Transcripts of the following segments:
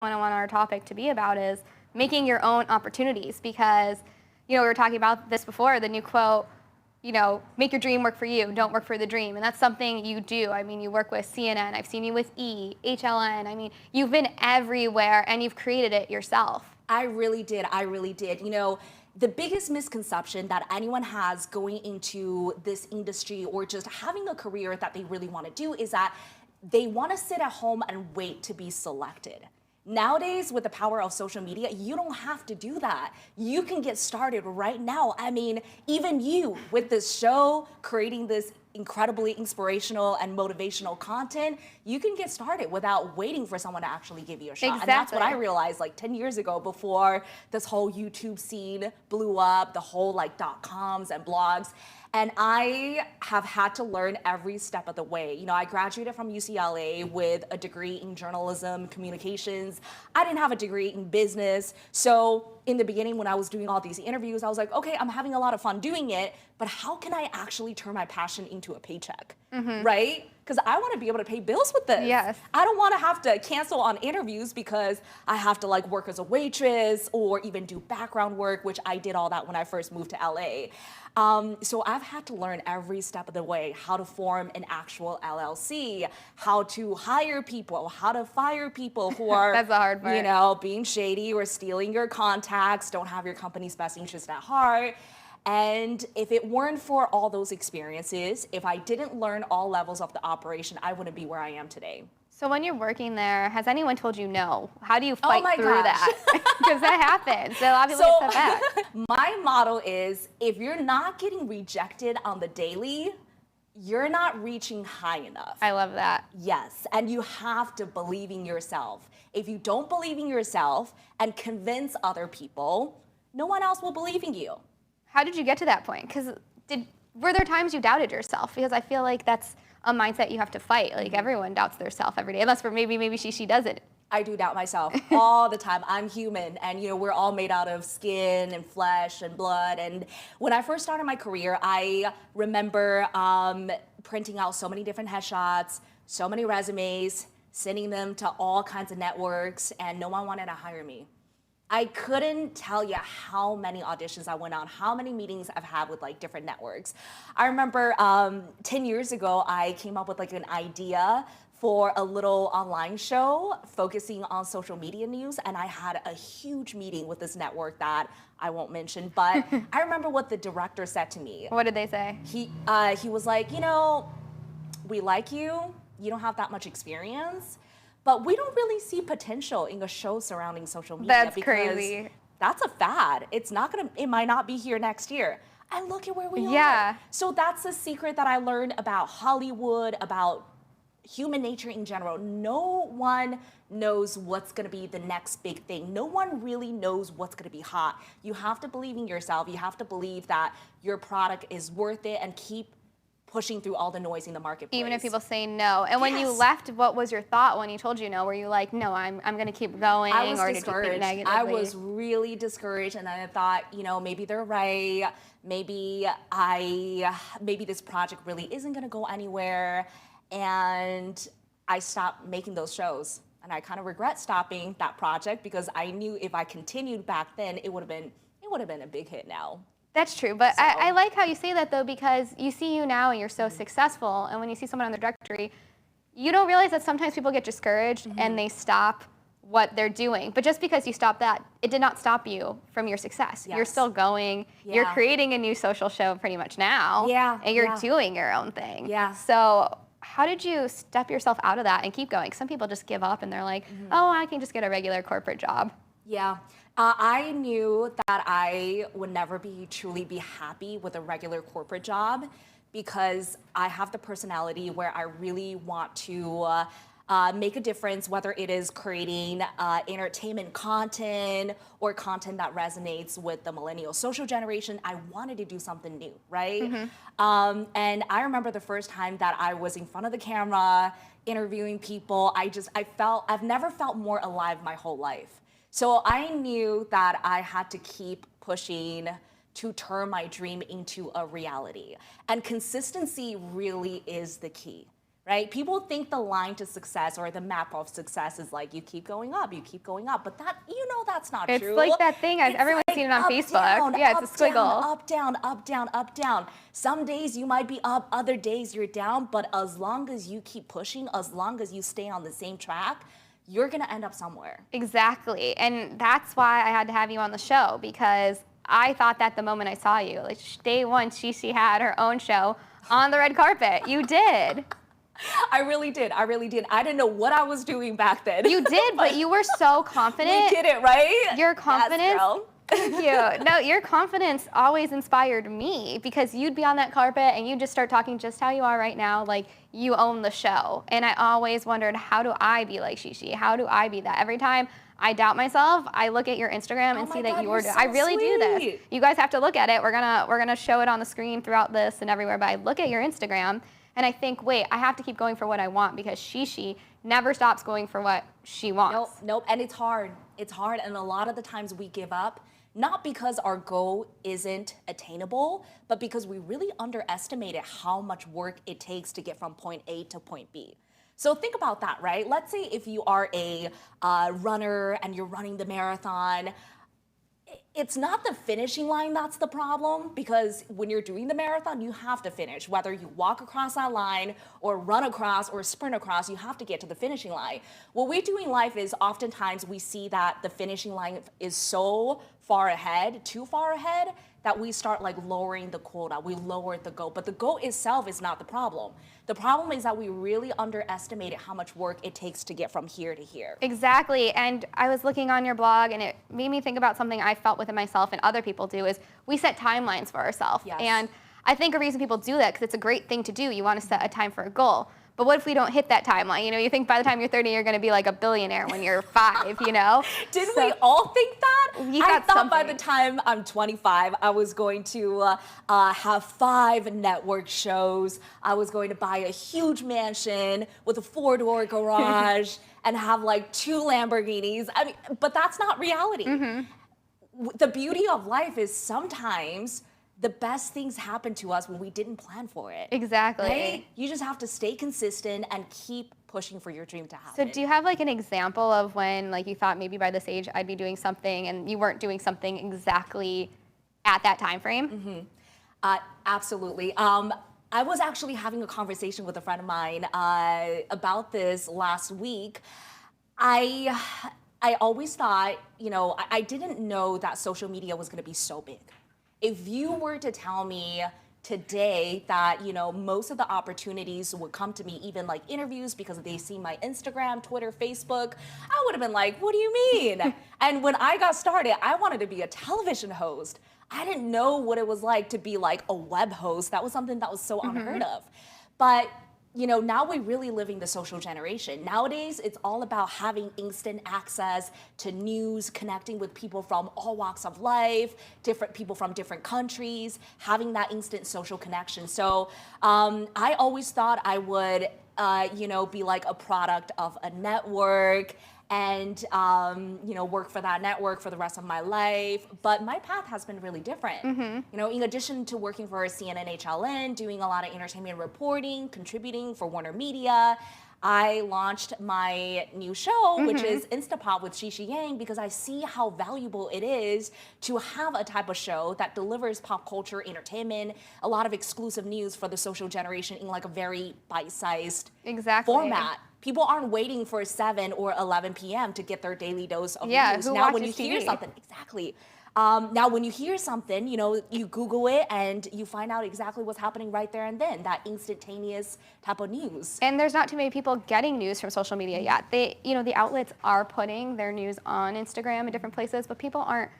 I want our topic to be about is making your own opportunities because, we were talking about this before, the new quote, make your dream work for you, don't work for the dream. And that's something you do. I mean, you work with CNN, I've seen you with HLN. I mean, you've been everywhere and you've created it yourself. I really did. I really did. The biggest misconception that anyone has going into this industry or just having a career that they really want to do is that they want to sit at home and wait to be selected. Nowadays, with the power of social media, you don't have to do that. You can get started right now. I mean, even you with this show, creating this incredibly inspirational and motivational content, you can get started without waiting for someone to actually give you a shot. Exactly. And that's what I realized like 10 years ago before this whole YouTube scene blew up, the whole like .coms and blogs. And I have had to learn every step of the way. I graduated from UCLA with a degree in journalism, communications. I didn't have a degree in business. So in the beginning, when I was doing all these interviews, I was like, okay, I'm having a lot of fun doing it, but how can I actually turn my passion into a paycheck, right? Because I want to be able to pay bills with this. Yes. I don't want to have to cancel on interviews because I have to like work as a waitress or even do background work, which I did all that when I first moved to LA. So I've had to learn every step of the way how to form an actual LLC, how to hire people, how to fire people who are That's the hard part. being shady or stealing your contacts, don't have your company's best interest at heart. And if it weren't for all those experiences, if I didn't learn all levels of the operation, I wouldn't be where I am today. So when you're working there, has anyone told you no? How do you fight through gosh. that? Because that happens. So a lot of people get set back. My motto is, if you're not getting rejected on the daily, you're not reaching high enough. I love that. Yes, and you have to believe in yourself. If you don't believe in yourself and convince other people, no one else will believe in you. How did you get to that point? Because were there times you doubted yourself? Because I feel like that's a mindset you have to fight. Like everyone doubts their self every day, unless for maybe she doesn't. I do doubt myself all the time. I'm human, and we're all made out of skin and flesh and blood. And when I first started my career, I remember printing out so many different headshots, so many resumes, sending them to all kinds of networks, and no one wanted to hire me. I couldn't tell you how many auditions I went on, how many meetings I've had with like different networks. I remember 10 years ago, I came up with like an idea for a little online show focusing on social media news, and I had a huge meeting with this network that I won't mention, but I remember what the director said to me. What did they say? He was like, we like you, you don't have that much experience, but we don't really see potential in a show surrounding social media. That's because crazy. That's a fad. It might not be here next year. And look at where we Yeah. are. So that's the secret that I learned about Hollywood, about human nature in general. No one knows what's gonna be the next big thing. No one really knows what's gonna be hot. You have to believe in yourself. You have to believe that your product is worth it and keep pushing through all the noise in the marketplace. Even if people say no. And when you left, what was your thought when he told you no? Were you like, no, I'm going to keep going? I was or discouraged. Did you think negatively? I was really discouraged, and I thought, maybe they're right. Maybe this project really isn't going to go anywhere. And I stopped making those shows. And I kind of regret stopping that project because I knew if I continued back then, it would have been a big hit now. That's true, but so. I like how you say that, though, because you see you now and you're so successful, and when you see someone on the directory, you don't realize that sometimes people get discouraged and they stop what they're doing. But just because you stop that, it did not stop you from your success. Yes. You're still going. Yeah. You're creating a new social show pretty much now. Yeah. And you're doing your own thing. Yeah. So how did you step yourself out of that and keep going? Some people just give up and they're like, oh, I can just get a regular corporate job. Yeah. I knew that I would never truly be happy with a regular corporate job because I have the personality where I really want to make a difference, whether it is creating entertainment content or content that resonates with the millennial social generation. I wanted to do something new, right? And I remember the first time that I was in front of the camera, interviewing people, I've never felt more alive my whole life. So I knew that I had to keep pushing to turn my dream into a reality. And consistency really is the key, right? People think the line to success or the map of success is like you keep going up, but that that's not It's true. like that thing, everyone's like seen it on up, Facebook. down, Yeah, up, it's a squiggle. down, up, down, up, down, up, down. Some days you might be up, other days you're down, but as long as you keep pushing, as long as you stay on the same track, you're gonna end up somewhere. Exactly. And that's why I had to have you on the show, because I thought that the moment I saw you, like day one, Shishi had her own show on the red carpet. You did. I really did. I didn't know what I was doing back then. You did, but you were so confident. We did it, right? Your confidence. Yes, girl. Thank you. No, your confidence always inspired me, because you'd be on that carpet and you just start talking just how you are right now, like you own the show. And I always wondered, how do I be like Shishi? How do I be that? Every time I doubt myself, I look at your Instagram and see that you're doing. I really do this. You guys have to look at it. We're gonna show it on the screen throughout this and everywhere. But I look at your Instagram and I think, wait, I have to keep going for what I want, because Shishi never stops going for what she wants. Nope. And it's hard. And a lot of the times we give up, not because our goal isn't attainable, but because we really underestimated how much work it takes to get from point A to point B. So think about that, right? Let's say if you are a runner and you're running the marathon, it's not the finishing line that's the problem, because when you're doing the marathon, you have to finish. Whether you walk across that line or run across or sprint across, you have to get to the finishing line. What we do in life is oftentimes we see that the finishing line is so far ahead, too far ahead, that we start like lowering the quota. We lower the goal, but the goal itself is not the problem. The problem is that we really underestimated how much work it takes to get from here to here. Exactly. And I was looking on your blog and it made me think about something I felt within myself and other people do, is we set timelines for ourselves. Yes. And I think a reason people do that, because it's a great thing to do. You want to set a time for a goal. But what if we don't hit that timeline? You know, you think by the time you're 30, you're going to be like a billionaire when you're 5, you know? Didn't we all think that? I thought by the something. time I'm 25, I was going to have 5 network shows. I was going to buy a huge mansion with a 4-door garage and have like 2 Lamborghinis. I mean, but that's not reality. The beauty of life is sometimes the best things happen to us when we didn't plan for it. Exactly. Right? You just have to stay consistent and keep pushing for your dream to happen. So do you have like an example of when like you thought maybe by this age I'd be doing something and you weren't doing something exactly at that time frame? Absolutely. I was actually having a conversation with a friend of mine about this last week. I always thought, I didn't know that social media was going to be so big. If you were to tell me today that, most of the opportunities would come to me, even like interviews, because they see my Instagram, Twitter, Facebook, I would have been like, what do you mean? And when I got started, I wanted to be a television host. I didn't know what it was like to be like a web host. That was something that was so unheard of. But now we really live in the social generation. Nowadays, it's all about having instant access to news, connecting with people from all walks of life, different people from different countries, having that instant social connection. So I always thought I would, be like a product of a network and, work for that network for the rest of my life. But my path has been really different. In addition to working for CNN HLN, doing a lot of entertainment reporting, contributing for Warner Media, I launched my new show, which is Instapop with Shishi Yang, because I see how valuable it is to have a type of show that delivers pop culture, entertainment, a lot of exclusive news for the social generation in like a very bite-sized format. People aren't waiting for 7 or 11 p.m. to get their daily dose of news. Now when you hear something, now when you hear something, you Google it and you find out exactly what's happening right there and then, that instantaneous type of news. And there's not too many people getting news from social media yet. The outlets are putting their news on Instagram and different places, but people aren't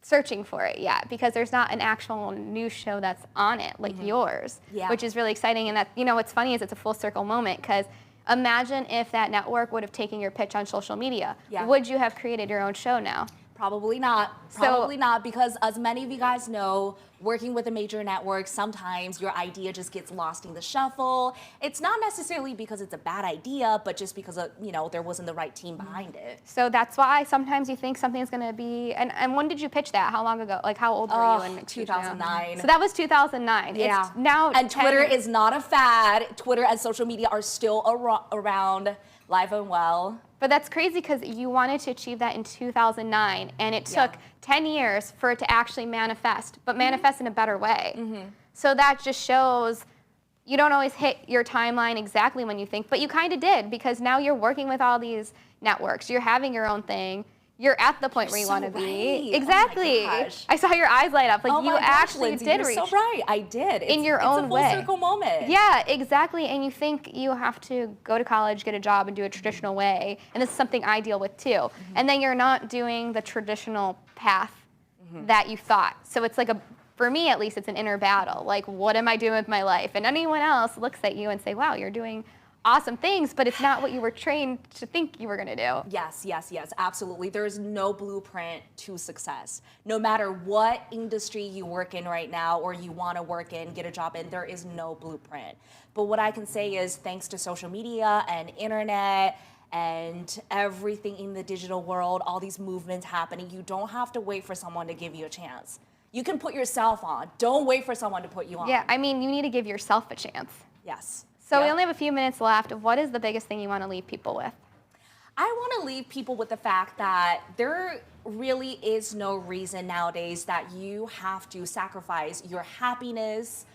searching for it yet because there's not an actual news show that's on it like yours, which is really exciting. And that, what's funny is it's a full circle moment, because imagine if that network would have taken your pitch on social media. Would you have created your own show now? Probably not. Probably not, because as many of you guys know, working with a major network, sometimes your idea just gets lost in the shuffle. It's not necessarily because it's a bad idea, but just because of, there wasn't the right team behind it. So that's why sometimes you think something's going to be, and when did you pitch that? How long ago? Like how old were you in 2009. So that was 2009. Yeah. It's now and Twitter is not a fad. Twitter and social media are still around, live and well. But that's crazy because you wanted to achieve that in 2009, and it took 10 years for it to actually manifest, but manifest in a better way. So that just shows you don't always hit your timeline exactly when you think, but you kind of did, because now you're working with all these networks. You're having your own thing. You're at the point where you want to be. Exactly. Oh my gosh. I saw your eyes light up. Like Oh you my gosh, actually Lindsay, did you're reach. so right. I did. In your own way. It's a full circle moment. Yeah, exactly. And you think you have to go to college, get a job, and do it traditional way. And this is something I deal with too. And then you're not doing the traditional path that you thought. So it's like for me at least, it's an inner battle. Like, what am I doing with my life? And anyone else looks at you and say, wow, you're doing awesome things, but it's not what you were trained to think you were going to do. Yes, yes, yes, absolutely. There is no blueprint to success. No matter what industry you work in right now or you want to work in, get a job in, there is no blueprint. But what I can say is thanks to social media and internet and everything in the digital world, all these movements happening, you don't have to wait for someone to give you a chance. You can put yourself on. Don't wait for someone to put you on. Yeah, I mean, you need to give yourself a chance. Yes. So we only have a few minutes left. What is the biggest thing you want to leave people with? I want to leave people with the fact that there really is no reason nowadays that you have to sacrifice your happiness,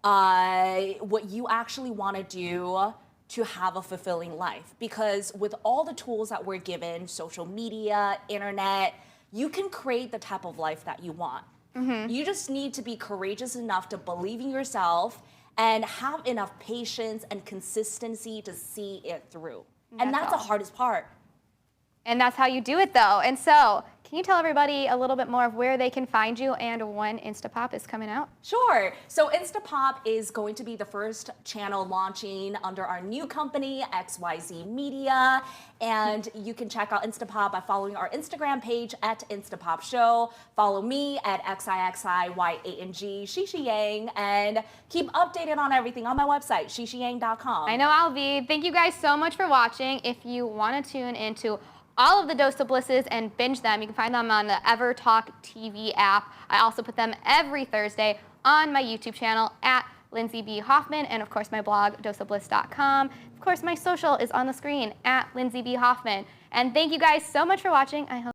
what you actually want to do to have a fulfilling life. Because with all the tools that we're given, social media, internet, you can create the type of life that you want. You just need to be courageous enough to believe in yourself and have enough patience and consistency to see it through. And that's the hardest part. And that's how you do it, though. And so, can you tell everybody a little bit more of where they can find you and when Instapop is coming out? Sure. So Instapop is going to be the first channel launching under our new company, XYZ Media. And you can check out Instapop by following our Instagram page at Instapop Show. Follow me at XIXIYANG, Shishi Yang, and keep updated on everything on my website, shishiyang.com. I know I'll be. Thank you guys so much for watching. If you want to tune into all of the Dose of Blisses and binge them, you can find them on the EverTalk TV app. I also put them every Thursday on my YouTube channel at Lindsay B. Hoffman, and of course my blog, doseofbliss.com. Of course, my social is on the screen at Lindsay B. Hoffman. And thank you guys so much for watching. I hope